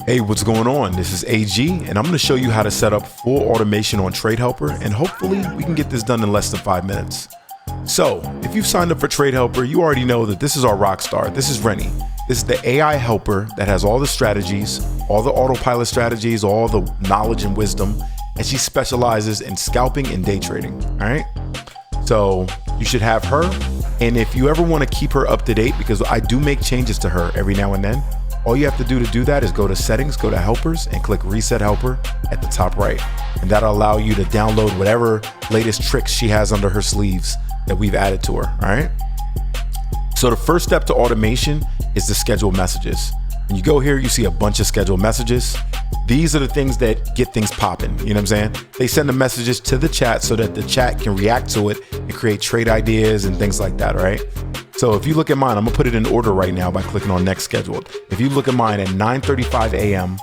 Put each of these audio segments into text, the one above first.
Hey, what's going on? This is AG, and I'm going to show you how to set up full automation on Trade Helper, and hopefully we can get this done in less than 5 minutes. So, if you've signed up for Trade Helper, you already know that this is our rock star. This is Renie. This is the AI helper that has all the strategies, all the autopilot strategies, all the knowledge and wisdom, and she specializes in scalping and day trading, all right? So, you should have her, and if you ever want to keep her up to date, because I do make changes to her every now and then, all you have to do that is go to settings, go to helpers, and click reset helper at the top right. And that'll allow you to download whatever latest tricks she has under her sleeves that we've added to her, all right? So the first step to automation is to schedule messages. When you go here, you see a bunch of scheduled messages. These are the things that get things popping, you know what I'm saying? They send the messages to the chat so that the chat can react to it and create trade ideas and things like that, right? So if you look at mine, I'm gonna put it in order right now by clicking on next scheduled. If you look at mine at 9:35 a.m.,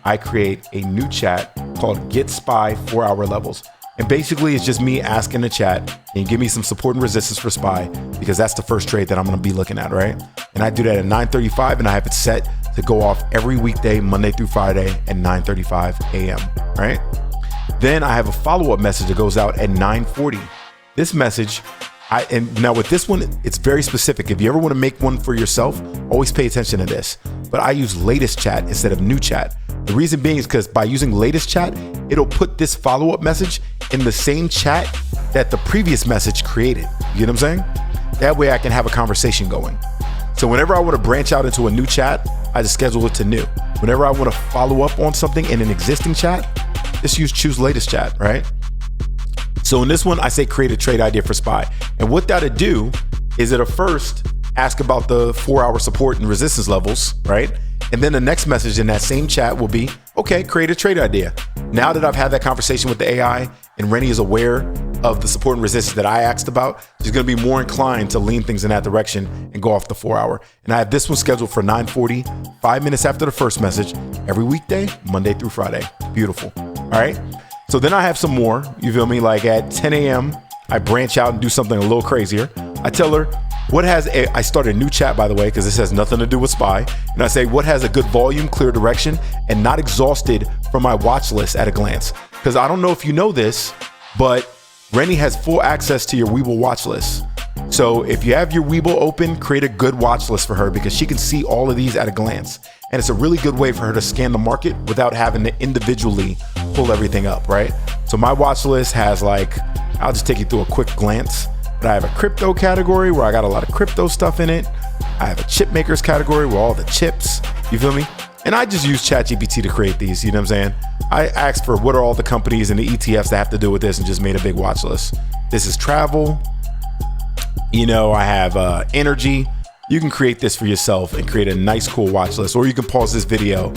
I create a new chat called Get SPY 4-hour levels. And basically it's just me asking the chat and give me some support and resistance for SPY, because that's the first trade that I'm gonna be looking at, right? And I do that at 9:35 and I have it set to go off every weekday, Monday through Friday at 9:35 a.m., right? Then I have a follow-up message that goes out at 9:40. This message, and now with this one, it's very specific. If you ever want to make one for yourself, always pay attention to this. But I use latest chat instead of new chat. The reason being is because by using latest chat, it'll put this follow-up message in the same chat that the previous message created. You know what I'm saying? That way I can have a conversation going. So whenever I want to branch out into a new chat, I just schedule it to new. Whenever I want to follow up on something in an existing chat, just choose latest chat, right? So in this one, I say create a trade idea for SPY. And what that'll do is it'll first ask about the 4-hour support and resistance levels, right? And then the next message in that same chat will be, okay, create a trade idea. Now that I've had that conversation with the AI and Renie is aware of the support and resistance that I asked about, she's gonna be more inclined to lean things in that direction and go off the 4-hour. And I have this one scheduled for 9:40, 5 minutes after the first message, every weekday, Monday through Friday. Beautiful, all right? So then I have some more, you feel me? Like at 10 a.m., I branch out and do something a little crazier. I tell her, I start a new chat, by the way, because this has nothing to do with SPY. And I say, what has a good volume, clear direction, and not exhausted from my watch list at a glance? Because I don't know if you know this, but Renie has full access to your Webull watch list. So if you have your Webull open, create a good watch list for her, because she can see all of these at a glance. And it's a really good way for her to scan the market without having to individually pull everything up, right? So my watch list has I'll just take you through a quick glance. But I have a crypto category where I got a lot of crypto stuff in it. I have a chip makers category where all the chips, you feel me? And I just use ChatGPT to create these, you know what I'm saying? I asked for what are all the companies and the ETFs that have to do with this and just made a big watch list. This is travel. You know, I have energy. You can create this for yourself and create a nice, cool watch list. Or you can pause this video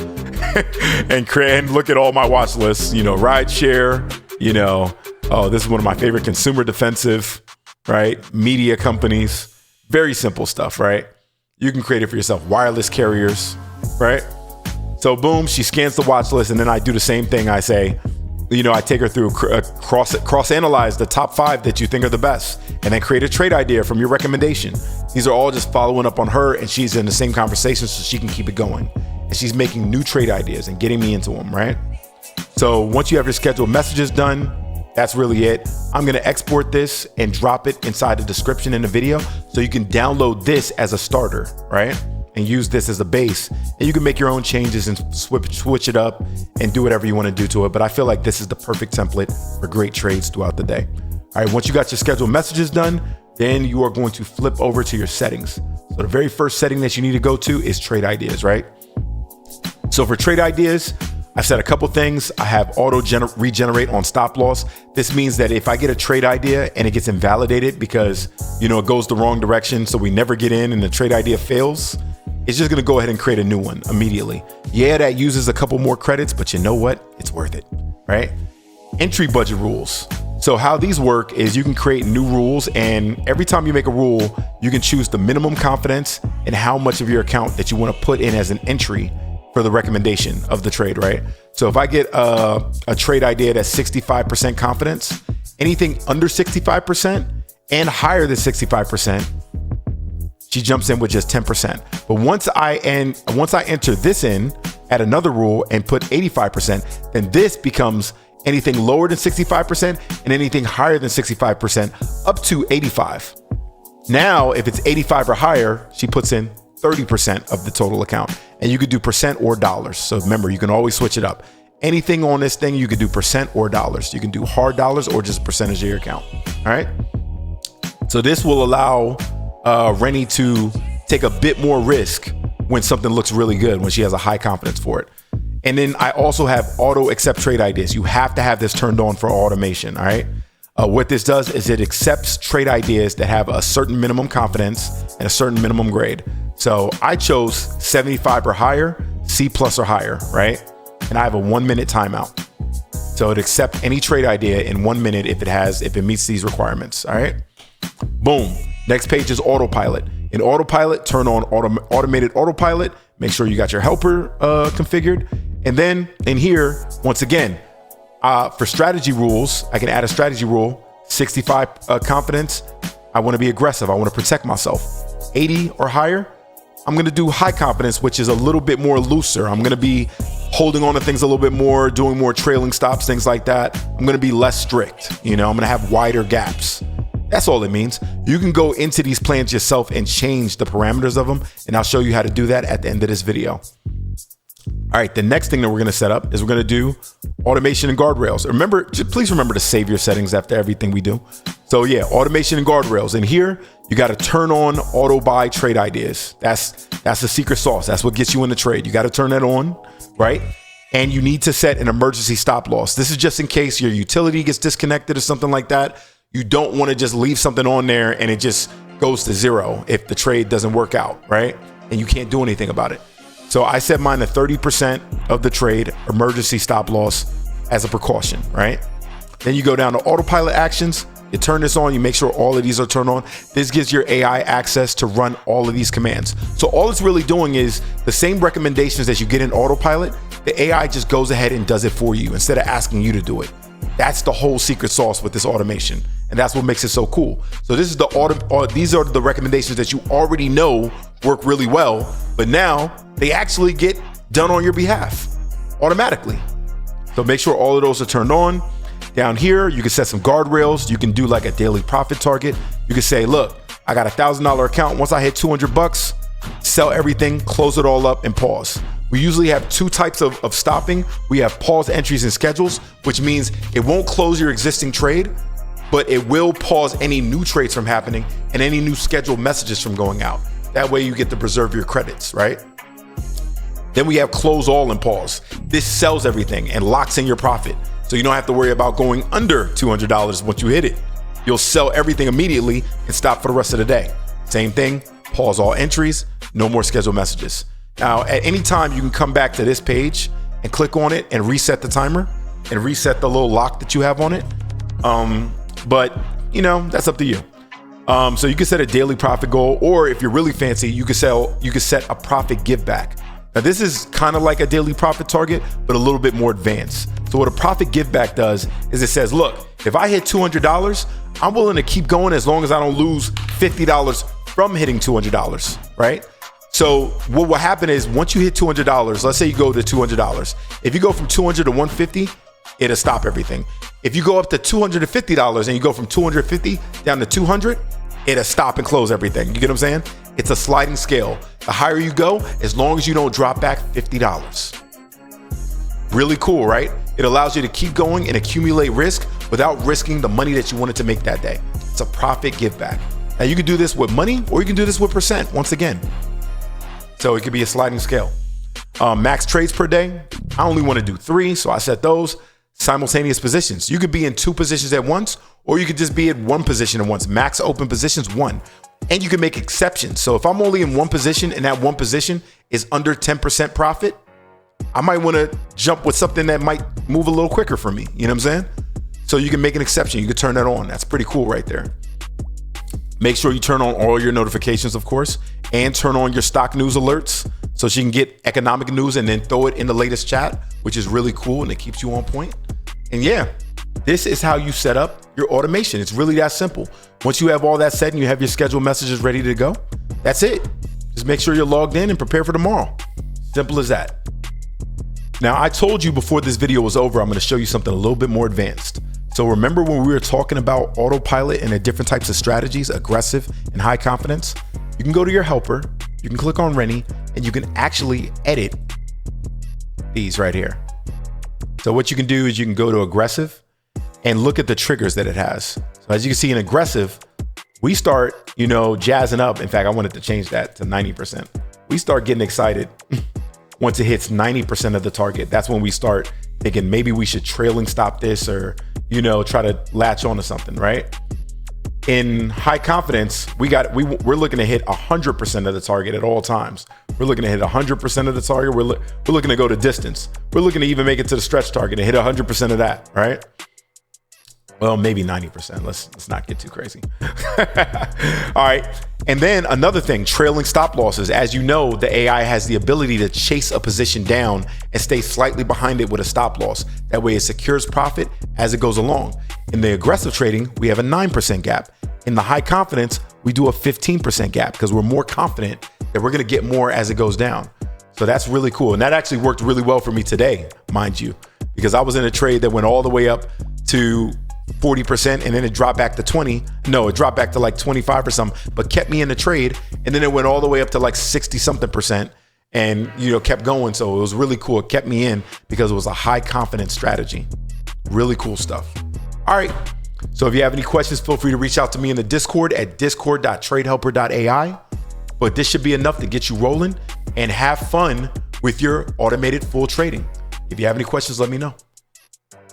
and look at all my watch lists, you know, ride share, you know, oh, this is one of my favorite consumer defensive, right? Media companies, very simple stuff, right? You can create it for yourself. Wireless carriers, right? So boom, she scans the watch list, and then I do the same thing. I say, you know, I take her through cross-analyze the top 5 that you think are the best, and then create a trade idea from your recommendation. These are all just following up on her, and she's in the same conversation so she can keep it going. And she's making new trade ideas and getting me into them, right? So once you have your scheduled messages done, that's really it. I'm gonna export this and drop it inside the description in the video so you can download this as a starter, right? And use this as a base. And you can make your own changes and switch it up and do whatever you wanna do to it. But I feel like this is the perfect template for great trades throughout the day. All right, once you got your scheduled messages done, then you are going to flip over to your settings. So the very first setting that you need to go to is trade ideas, right? So for trade ideas, I've said a couple things. I have auto regenerate on stop loss. This means that if I get a trade idea and it gets invalidated because, you know, it goes the wrong direction, so we never get in and the trade idea fails, it's just gonna go ahead and create a new one immediately. Yeah, that uses a couple more credits, but you know what? It's worth it, right? Entry budget rules. So how these work is you can create new rules, and every time you make a rule, you can choose the minimum confidence and how much of your account that you wanna put in as an entry for the recommendation of the trade, right? So if I get a trade idea that's 65% confidence, anything under 65% and higher than 65%, she jumps in with just 10%. But once I enter this in, add another rule and put 85%, then this becomes anything lower than 65% and anything higher than 65% up to 85. Now, if it's 85 or higher, she puts in 30% of the total account. And you could do percent or dollars. So remember, you can always switch it up. Anything on this thing, you can do percent or dollars. You can do hard dollars or just a percentage of your account. All right. So this will allow Renie to take a bit more risk when something looks really good, when she has a high confidence for it. And then I also have auto accept trade ideas. You have to have this turned on for automation. All right. What this does is it accepts trade ideas that have a certain minimum confidence and a certain minimum grade. So I chose 75 or higher, C+ or higher, right? And I have a 1 minute timeout. So it accepts any trade idea in 1 minute if it meets these requirements. All right. Boom. Next page is autopilot. In autopilot, turn on automated autopilot. Make sure you got your helper configured. And then in here, once again, for strategy rules, I can add a strategy rule, 65 confidence. I want to be aggressive. I want to protect myself. 80 or higher, I'm going to do high confidence, which is a little bit more looser. I'm going to be holding on to things a little bit more, doing more trailing stops, things like that. I'm going to be less strict. I'm going to have wider gaps. That's all it means. You can go into these plans yourself and change the parameters of them. And I'll show you how to do that at the end of this video. All right, the next thing that we're going to set up is we're going to do automation and guardrails. Please remember to save your settings after everything we do. So yeah, automation and guardrails. And here you got to turn on auto buy trade ideas. That's the secret sauce. That's what gets you in the trade. You got to turn that on, right? And you need to set an emergency stop loss. This is just in case your utility gets disconnected or something like that. You don't want to just leave something on there and it just goes to zero if the trade doesn't work out, right? And you can't do anything about it. So I set mine to 30% of the trade emergency stop loss as a precaution, right? Then you go down to autopilot actions. You turn this on, you make sure all of these are turned on. This gives your AI access to run all of these commands. So all it's really doing is the same recommendations that you get in autopilot, the AI just goes ahead and does it for you instead of asking you to do it. That's the whole secret sauce with this automation. And that's what makes it so cool. So this is these are the recommendations that you already know work really well, but now they actually get done on your behalf automatically. So make sure all of those are turned on. Down here, you can set some guardrails. You can do like a daily profit target. You can say, look, I got $1,000 account. Once I hit $200, sell everything, close it all up and pause. We usually have two types of stopping. We have pause entries and schedules, which means it won't close your existing trade, but it will pause any new trades from happening and any new scheduled messages from going out. That way you get to preserve your credits, right? Then we have close all and pause. This sells everything and locks in your profit. So you don't have to worry about going under $200 once you hit it. You'll sell everything immediately and stop for the rest of the day. Same thing, pause all entries, no more scheduled messages. Now, at any time, you can come back to this page and click on it and reset the timer and reset the little lock that you have on it. But that's up to you. So you can set a daily profit goal, or if you're really fancy, you can set a profit give back. Now this is kind of like a daily profit target, but a little bit more advanced. So what a profit give back does is it says, look, if I hit $200, I'm willing to keep going as long as I don't lose $50 from hitting $200, right? So what will happen is once you hit $200, let's say you go to $200. If you go from 200 to 150, it'll stop everything. If you go up to $250 and you go from 250 down to 200, it'll stop and close everything. You get what I'm saying? It's a sliding scale. The higher you go, as long as you don't drop back $50. Really cool, right? It allows you to keep going and accumulate risk without risking the money that you wanted to make that day. It's a profit give back. Now you can do this with money or you can do this with percent once again. So it could be a sliding scale. Max trades per day. I only want to do 3, so I set those. Simultaneous positions. You could be in 2 positions at once, or you could just be in 1 position at once. Max open positions 1. And you can make exceptions. So if I'm only in 1 position and that 1 position is under 10% profit, I might want to jump with something that might move a little quicker for me. You know what I'm saying? So you can make an exception. You can turn that on. That's pretty cool right there. Make sure you turn on all your notifications, of course, and turn on your stock news alerts so she can get economic news and then throw it in the latest chat, which is really cool and it keeps you on point. And yeah, this is how you set up your automation. It's really that simple. Once you have all that set and you have your scheduled messages ready to go, that's it. Just make sure you're logged in and prepare for tomorrow. Simple as that. Now, I told you before this video was over, I'm going to show you something a little bit more advanced. So remember when we were talking about autopilot and the different types of strategies, aggressive and high confidence? You can go to your helper, you can click on Renie, and you can actually edit these right here. So what you can do is you can go to aggressive and look at the triggers that it has. So as you can see in aggressive, we start, jazzing up. In fact, I wanted to change that to 90%. We start getting excited once it hits 90% of the target. That's when we start thinking maybe we should trailing stop this or, try to latch on to something, right? In high confidence, we're looking to hit 100% of the target at all times. We're looking to hit 100% of the target. We're looking to go to distance. We're looking to even make it to the stretch target and hit 100% of that, right? Well, maybe 90%. Let's not get too crazy. All right. And then another thing, trailing stop losses. As you know, the AI has the ability to chase a position down and stay slightly behind it with a stop loss. That way it secures profit as it goes along. In the aggressive trading, we have a 9% gap. In the high confidence, we do a 15% gap because we're more confident that we're going to get more as it goes down. So that's really cool. And that actually worked really well for me today, mind you, because I was in a trade that went all the way up to 40% and then it dropped back to 20. No, it dropped back to like 25 or something, but kept me in the trade. And then it went all the way up to like 60 something percent and, kept going. So it was really cool. It kept me in because it was a high confidence strategy. Really cool stuff. All right. So if you have any questions, feel free to reach out to me in the Discord at discord.tradehelper.ai. But this should be enough to get you rolling and have fun with your automated full trading. If you have any questions, let me know.